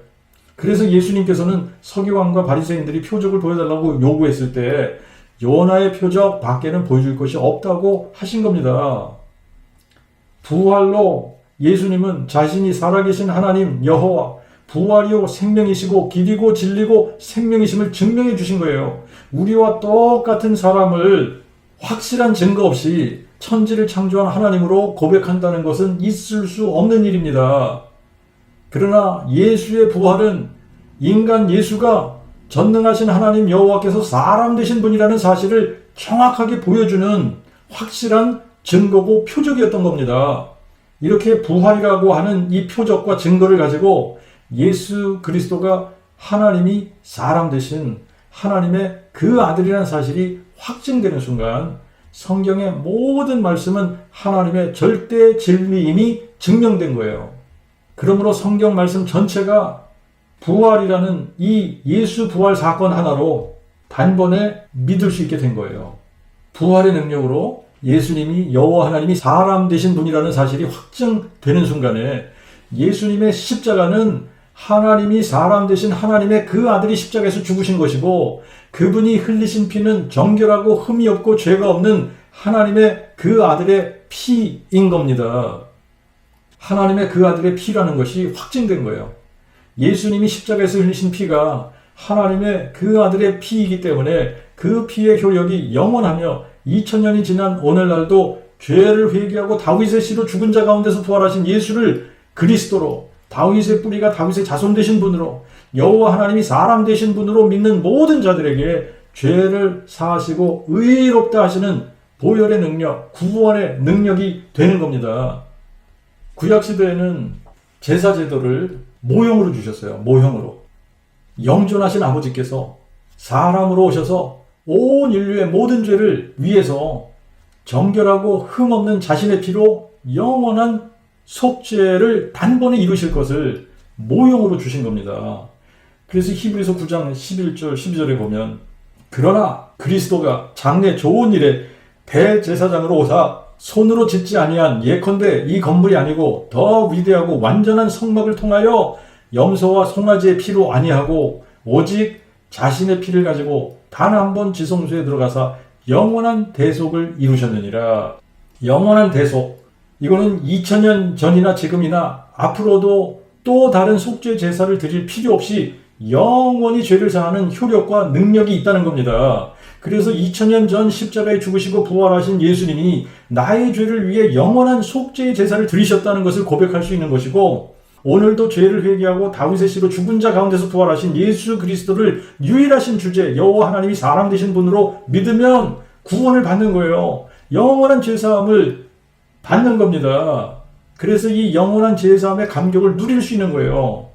그래서 예수님께서는 서기관과 바리새인들이 표적을 보여달라고 요구했을 때 요나의 표적 밖에는 보여줄 것이 없다고 하신 겁니다. 부활로 예수님은 자신이 살아계신 하나님 여호와, 부활이요 생명이시고 길이고 진리고 생명이심을 증명해 주신 거예요. 우리와 똑같은 사람을 확실한 증거 없이 천지를 창조한 하나님으로 고백한다는 것은 있을 수 없는 일입니다. 그러나 예수의 부활은 인간 예수가 전능하신 하나님 여호와께서 사람 되신 분이라는 사실을 정확하게 보여주는 확실한 증거고 표적이었던 겁니다. 이렇게 부활이라고 하는 이 표적과 증거를 가지고 예수 그리스도가 하나님이 사람 되신 하나님의 그 아들이라는 사실이 확증되는 순간 성경의 모든 말씀은 하나님의 절대 진리임이 증명된 거예요. 그러므로 성경 말씀 전체가 부활이라는 이 예수 부활 사건 하나로 단번에 믿을 수 있게 된 거예요. 부활의 능력으로 예수님이 여호와 하나님이 사람 되신 분이라는 사실이 확증되는 순간에 예수님의 십자가는 하나님이 사람 되신 하나님의 그 아들이 십자가에서 죽으신 것이고 그분이 흘리신 피는 정결하고 흠이 없고 죄가 없는 하나님의 그 아들의 피인 겁니다. 하나님의 그 아들의 피라는 것이 확증된 거예요. 예수님이 십자가에서 흘리신 피가 하나님의 그 아들의 피이기 때문에 그 피의 효력이 영원하며 2000년이 지난 오늘날도 죄를 회개하고 다윗의 씨로 죽은 자 가운데서 부활하신 예수를 그리스도로 다윗의 뿌리가 다윗의 자손 되신 분으로 여호와 하나님이 사람 되신 분으로 믿는 모든 자들에게 죄를 사하시고 의롭다 하시는 보혈의 능력, 구원의 능력이 되는 겁니다. 구약시대에는 제사제도를 모형으로 주셨어요. 모형으로. 영존하신 아버지께서 사람으로 오셔서 온 인류의 모든 죄를 위해서 정결하고 흠없는 자신의 피로 영원한 속죄를 단번에 이루실 것을 모형으로 주신 겁니다. 그래서 히브리서 9장 11절 12절에 보면 그러나 그리스도가 장래 좋은 일에 대제사장으로 오사 손으로 짓지 아니한 예컨대 이 건물이 아니고 더 위대하고 완전한 성막을 통하여 염소와 송아지의 피로 아니하고 오직 자신의 피를 가지고 단 한 번 지성소에 들어가사 영원한 대속을 이루셨느니라. 영원한 대속, 이거는 2000년 전이나 지금이나 앞으로도 또 다른 속죄 제사를 드릴 필요 없이 영원히 죄를 사하는 효력과 능력이 있다는 겁니다. 그래서 2000년 전 십자가에 죽으시고 부활하신 예수님이 나의 죄를 위해 영원한 속죄의 제사를 드리셨다는 것을 고백할 수 있는 것이고, 오늘도 죄를 회개하고 다윗의 씨로 죽은 자 가운데서 부활하신 예수 그리스도를 유일하신 주제 여호와 하나님이 사람 되신 분으로 믿으면 구원을 받는 거예요. 영원한 죄사함을 받는 겁니다. 그래서 이 영원한 죄사함의 감격을 누릴 수 있는 거예요.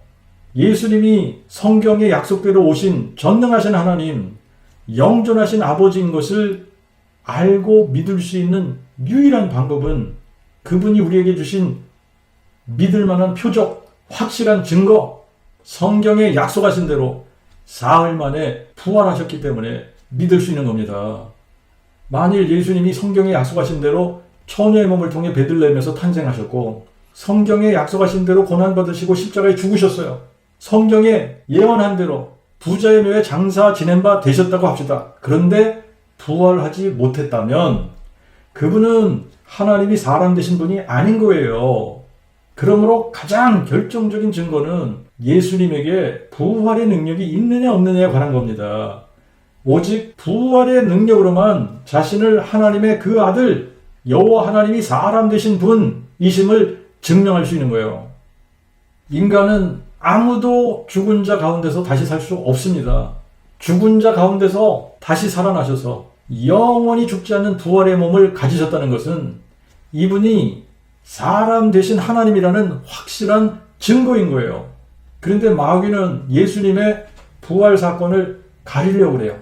예수님이 성경의 약속대로 오신 전능하신 하나님, 영존하신 아버지인 것을 알고 믿을 수 있는 유일한 방법은 그분이 우리에게 주신 믿을 만한 표적, 확실한 증거, 성경에 약속하신 대로 사흘 만에 부활하셨기 때문에 믿을 수 있는 겁니다. 만일 예수님이 성경에 약속하신 대로 처녀의 몸을 통해 베들레헴에서 탄생하셨고 성경에 약속하신 대로 고난받으시고 십자가에 죽으셨어요. 성경에 예언한 대로 부자의 묘에 장사 지낸 바 되셨다고 합시다. 그런데 부활하지 못했다면 그분은 하나님이 사람 되신 분이 아닌 거예요. 그러므로 가장 결정적인 증거는 예수님에게 부활의 능력이 있느냐 없느냐에 관한 겁니다. 오직 부활의 능력으로만 자신을 하나님의 그 아들 여호와 하나님이 사람 되신 분이심을 증명할 수 있는 거예요. 인간은 아무도 죽은 자 가운데서 다시 살 수 없습니다. 죽은 자 가운데서 다시 살아나셔서 영원히 죽지 않는 부활의 몸을 가지셨다는 것은 이분이 사람 되신 하나님이라는 확실한 증거인 거예요. 그런데 마귀는 예수님의 부활 사건을 가리려고 그래요.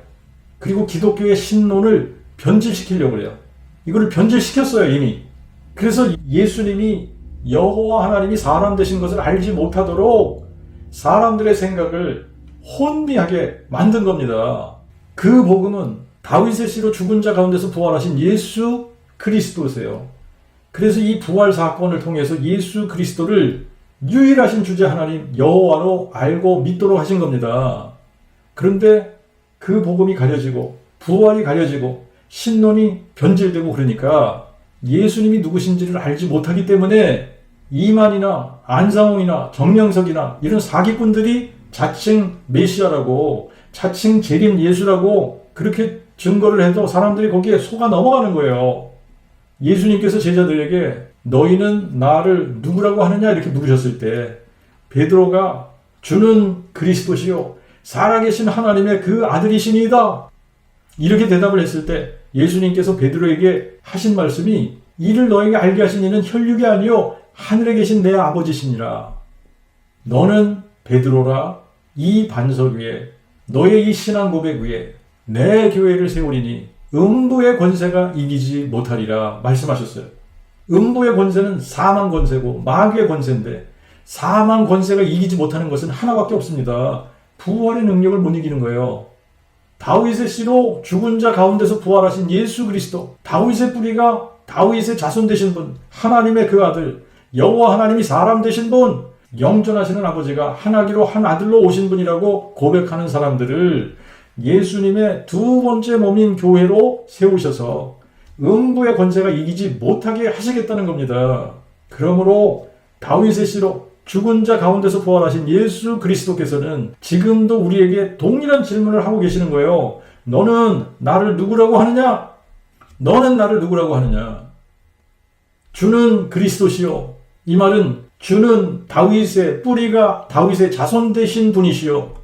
그리고 기독교의 신론을 변질시키려고 그래요. 이거를 변질시켰어요, 이미. 그래서 예수님이 여호와 하나님이 사람 되신 것을 알지 못하도록 사람들의 생각을 혼미하게 만든 겁니다. 그 복음은 다윗의 씨로 죽은 자 가운데서 부활하신 예수 그리스도세요. 그래서 이 부활 사건을 통해서 예수 그리스도를 유일하신 주제 하나님 여호와로 알고 믿도록 하신 겁니다. 그런데 그 복음이 가려지고 부활이 가려지고 신론이 변질되고 그러니까 예수님이 누구신지를 알지 못하기 때문에 이만이나 안상홍이나 정명석이나 이런 사기꾼들이 자칭 메시아라고 자칭 재림 예수라고 그렇게 증거를 해도 사람들이 거기에 속아 넘어가는 거예요. 예수님께서 제자들에게 너희는 나를 누구라고 하느냐 이렇게 물으셨을 때 베드로가 주는 그리스도시요 살아계신 하나님의 그 아들이시니이다 이렇게 대답을 했을 때 예수님께서 베드로에게 하신 말씀이 이를 너에게 알게 하신 이는 혈육이 아니요 하늘에 계신 내 아버지시니라. 너는 베드로라 이 반석 위에 너의 이 신앙 고백 위에 내 교회를 세우리니 음부의 권세가 이기지 못하리라 말씀하셨어요. 음부의 권세는 사망 권세고 마귀의 권세인데 사망 권세가 이기지 못하는 것은 하나밖에 없습니다. 부활의 능력을 못 이기는 거예요. 다윗의 씨로 죽은 자 가운데서 부활하신 예수 그리스도, 다윗의 뿌리가 다윗의 자손 되신 분, 하나님의 그 아들, 여호와 하나님이 사람 되신 분, 영존하시는 아버지가 하나기로 한 아들로 오신 분이라고 고백하는 사람들을 예수님의 두 번째 몸인 교회로 세우셔서 음부의 권세가 이기지 못하게 하시겠다는 겁니다. 그러므로 다윗의 씨로 죽은 자 가운데서 부활하신 예수 그리스도께서는 지금도 우리에게 동일한 질문을 하고 계시는 거예요. 너는 나를 누구라고 하느냐? 너는 나를 누구라고 하느냐? 주는 그리스도시요. 이 말은 주는 다윗의 뿌리가 다윗의 자손 되신 분이시요.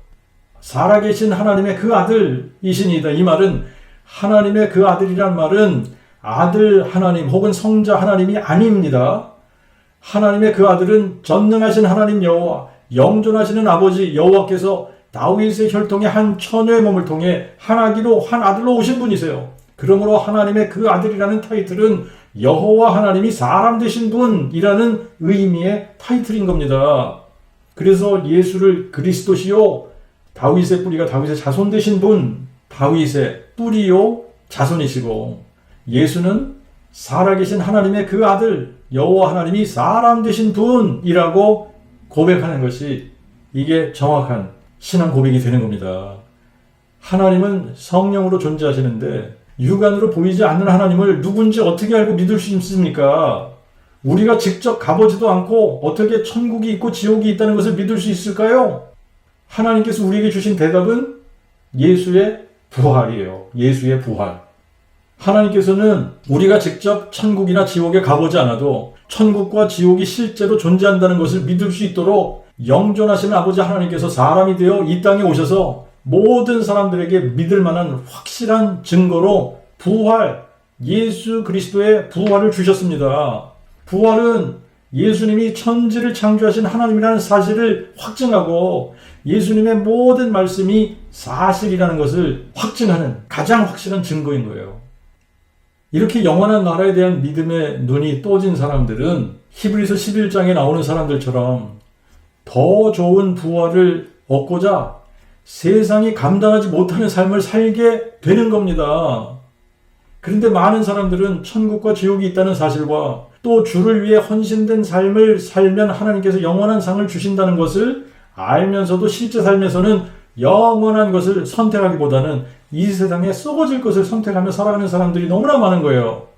살아계신 하나님의 그 아들이시니이다. 이 말은 하나님의 그 아들이란 말은 아들 하나님 혹은 성자 하나님이 아닙니다. 하나님의 그 아들은 전능하신 하나님 여호와, 영존하시는 아버지 여호와께서 다윗의 혈통의 한 처녀의 몸을 통해 한 아기로 한 아들로 오신 분이세요. 그러므로 하나님의 그 아들이라는 타이틀은 여호와 하나님이 사람 되신 분이라는 의미의 타이틀인 겁니다. 그래서 예수를 그리스도시요 다윗의 뿌리가 다윗의 자손 되신 분, 다윗의 뿌리요 자손이시고, 예수는 살아계신 하나님의 그 아들 여호와 하나님이 사람 되신 분이라고 고백하는 것이, 이게 정확한 신앙 고백이 되는 겁니다. 하나님은 성령으로 존재하시는데 육안으로 보이지 않는 하나님을 누군지 어떻게 알고 믿을 수 있습니까? 우리가 직접 가보지도 않고 어떻게 천국이 있고 지옥이 있다는 것을 믿을 수 있을까요? 하나님께서 우리에게 주신 대답은 예수의 부활이에요. 예수의 부활. 하나님께서는 우리가 직접 천국이나 지옥에 가보지 않아도 천국과 지옥이 실제로 존재한다는 것을 믿을 수 있도록 영존하시는 아버지 하나님께서 사람이 되어 이 땅에 오셔서 모든 사람들에게 믿을 만한 확실한 증거로 부활, 예수 그리스도의 부활을 주셨습니다. 부활은 예수님이 천지를 창조하신 하나님이라는 사실을 확증하고 예수님의 모든 말씀이 사실이라는 것을 확증하는 가장 확실한 증거인 거예요. 이렇게 영원한 나라에 대한 믿음의 눈이 떠진 사람들은 히브리서 11장에 나오는 사람들처럼 더 좋은 부활을 얻고자 세상이 감당하지 못하는 삶을 살게 되는 겁니다. 그런데 많은 사람들은 천국과 지옥이 있다는 사실과 또 주를 위해 헌신된 삶을 살면 하나님께서 영원한 상을 주신다는 것을 알면서도 실제 삶에서는 영원한 것을 선택하기보다는 이 세상에 썩어질 것을 선택하며 살아가는 사람들이 너무나 많은 거예요.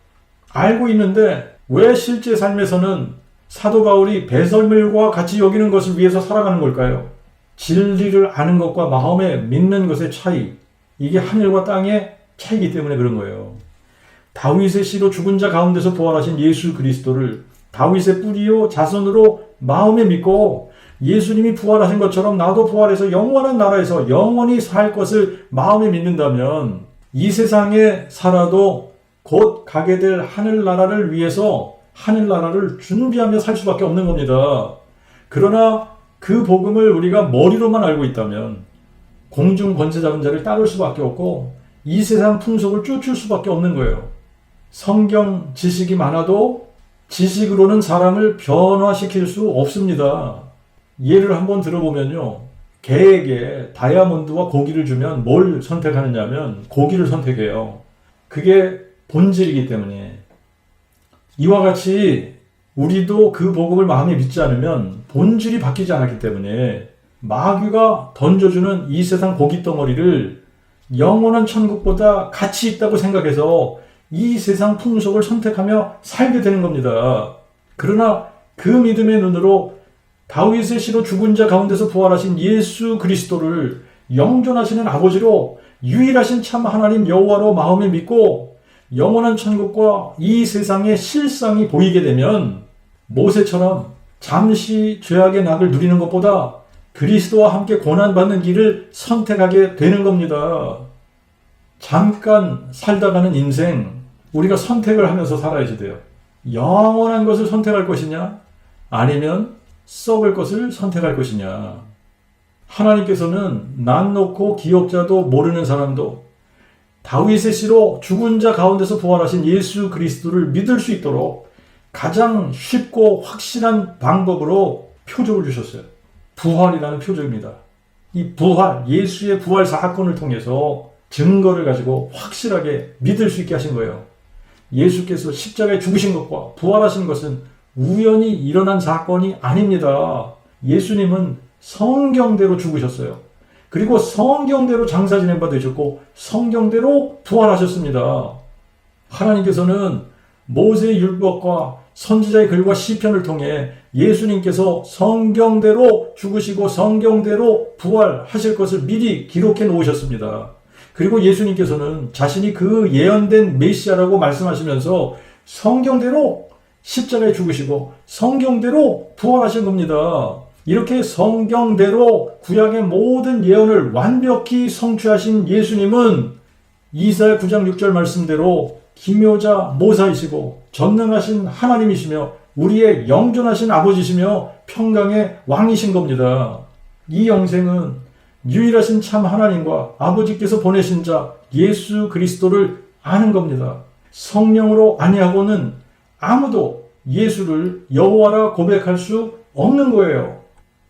알고 있는데 왜 실제 삶에서는 사도 바울이 배설물과 같이 여기는 것을 위해서 살아가는 걸까요? 진리를 아는 것과 마음에 믿는 것의 차이, 이게 하늘과 땅의 차이기 때문에 그런 거예요. 다윗의 씨로 죽은 자 가운데서 부활하신 예수 그리스도를 다윗의 뿌리요 자손으로 마음에 믿고 예수님이 부활하신 것처럼 나도 부활해서 영원한 나라에서 영원히 살 것을 마음에 믿는다면 이 세상에 살아도 곧 가게 될 하늘나라를 위해서 하늘나라를 준비하며 살 수밖에 없는 겁니다. 그러나 그 복음을 우리가 머리로만 알고 있다면 공중 권세 잡은 자를 따를 수밖에 없고 이 세상 풍속을 쫓을 수밖에 없는 거예요. 성경 지식이 많아도 지식으로는 사람을 변화시킬 수 없습니다. 예를 한번 들어보면요. 개에게 다이아몬드와 고기를 주면 뭘 선택하느냐면 고기를 선택해요. 그게 본질이기 때문에. 이와 같이 우리도 그 복음을 마음에 믿지 않으면 본질이 바뀌지 않았기 때문에 마귀가 던져주는 이 세상 고깃덩어리를 영원한 천국보다 가치 있다고 생각해서 이 세상 풍속을 선택하며 살게 되는 겁니다. 그러나 그 믿음의 눈으로 다윗의 씨로 죽은 자 가운데서 부활하신 예수 그리스도를 영존하시는 아버지로 유일하신 참 하나님 여호와로 마음에 믿고 영원한 천국과 이 세상의 실상이 보이게 되면 모세처럼 잠시 죄악의 낙을 누리는 것보다 그리스도와 함께 고난받는 길을 선택하게 되는 겁니다. 잠깐 살다가는 인생, 우리가 선택을 하면서 살아야지 돼요. 영원한 것을 선택할 것이냐? 아니면 썩을 것을 선택할 것이냐? 하나님께서는 난 놓고 기억자도 모르는 사람도 다윗의 씨로 죽은 자 가운데서 부활하신 예수 그리스도를 믿을 수 있도록 가장 쉽고 확실한 방법으로 표적을 주셨어요. 부활이라는 표적입니다. 이 부활, 예수의 부활 사건을 통해서 증거를 가지고 확실하게 믿을 수 있게 하신 거예요. 예수께서 십자가에 죽으신 것과 부활하신 것은 우연히 일어난 사건이 아닙니다. 예수님은 성경대로 죽으셨어요. 그리고 성경대로 장사 지낸 바 되셨고 성경대로 부활하셨습니다. 하나님께서는 모세의 율법과 선지자의 글과 시편을 통해 예수님께서 성경대로 죽으시고 성경대로 부활하실 것을 미리 기록해 놓으셨습니다. 그리고 예수님께서는 자신이 그 예언된 메시아라고 말씀하시면서 성경대로 십자가에 죽으시고 성경대로 부활하신 겁니다. 이렇게 성경대로 구약의 모든 예언을 완벽히 성취하신 예수님은 이사야 9장 6절 말씀대로 기묘자 모사이시고 전능하신 하나님이시며 우리의 영존하신 아버지시며 평강의 왕이신 겁니다. 이 영생은 유일하신 참 하나님과 아버지께서 보내신 자 예수 그리스도를 아는 겁니다. 성령으로 아니하고는 아무도 예수를 여호와라 고백할 수 없는 거예요.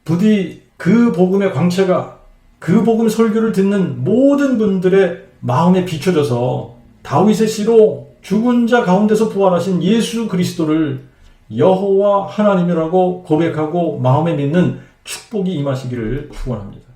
부디 그 복음의 광채가 그 복음 설교를 듣는 모든 분들의 마음에 비춰져서 다윗의 씨로 죽은 자 가운데서 부활하신 예수 그리스도를 여호와 하나님이라고 고백하고 마음에 믿는 축복이 임하시기를 축원합니다.